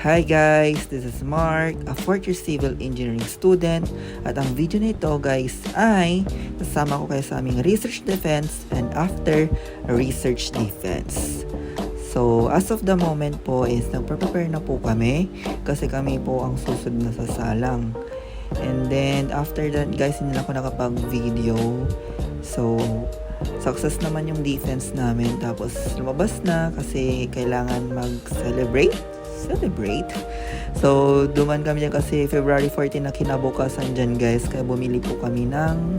Hi guys, this is Mark, a fourth year civil engineering student, at ang video na ito guys ay kasama ko kayo sa aming research defense and after research defense. So as of the moment po is nagprepare na po kami kasi kami po ang susunod na sasalang. And then after that guys, hindi na ako nakapag-video. So success naman yung defense namin, tapos lumabas na kasi kailangan mag-celebrate. So, duman kami dyan kasi February 14 na kinabukasan dyan guys. Kaya bumili po kami ng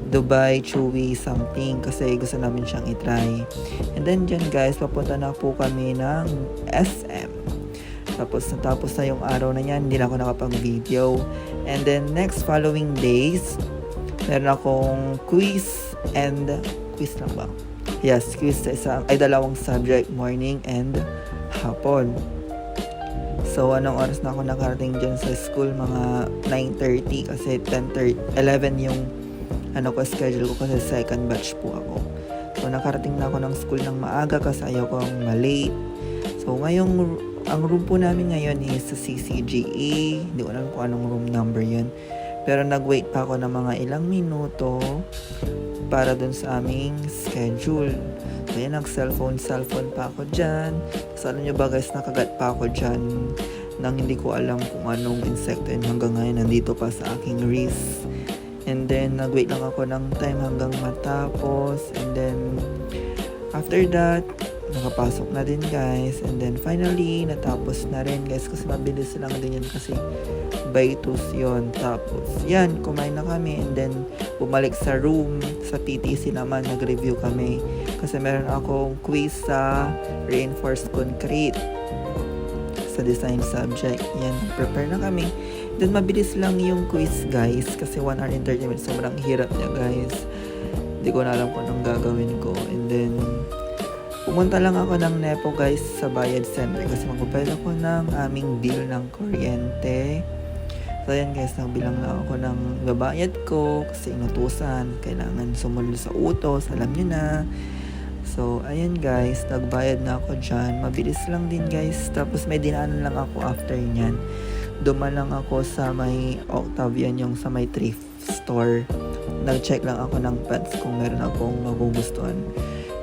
Dubai Chewy something kasi gusto namin siyang itry. And then dyan guys, papunta na po kami ng SM. Tapos natapos na yung araw na yan, hindi na ako nakapag-video. And then next following days, meron akong quiz lang ba? Yes, quiz sa dalawang subject, morning and hapon. So, anong oras na ako nakarating dyan sa school? Mga 9:30 kasi 11 yung schedule ko kasi second batch po ako. So, nakarating na ako ng school ng maaga kasi ayaw ko ma-late. So, ang room po namin ngayon is sa CCGA. Hindi ko alam kung anong room number yun. Pero nag-wait pa ako ng mga ilang minuto para dun sa aming schedule. Kaya nag-cellphone pa ako dyan. Tapos alam nyo ba guys, nakagat pa ako dyan nang hindi ko alam kung anong insekto yun. Hanggang ngayon, nandito pa sa aking wrist. And then, nag-wait lang ako ng time hanggang matapos. And then, after that, nakapasok na din guys. And then, finally, natapos na rin guys. Kasi mabilis lang din yun kasi by 2 yun. Tapos, yan, kumain na kami. And then, bumalik sa room. Sa PTC naman, nag-review kami. Kasi meron akong quiz sa reinforced concrete sa design subject. Yan, prepare na kami. Then, mabilis lang yung quiz guys. Kasi 1 hour and 30 minutes. Sobrang hirap niya guys. Hindi ko na alam kung anong gagawin ko. And then, pumunta lang ako ng Nepo guys sa Bayad Center kasi magpapalit ako ng aming bill ng kuryente. So ayan guys, nagbilang lang ako ng babayad ko kasi inutusan. Kailangan sumunod sa utos, alam nyo na. So ayan guys, nagbayad na ako dyan. Mabilis lang din guys. Tapos may dinaanan lang ako after nyan. Duman lang ako sa may Octavian, yung sa may thrift store. Nag-check lang ako ng pants kung meron akong magugustuhan.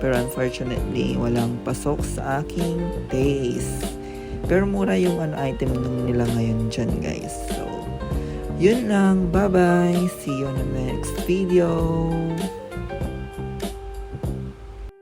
Pero unfortunately, walang pasok sa aking taste. Pero mura yung item nila ngayon dyan guys. So, yun lang. Bye-bye. See you on the next video.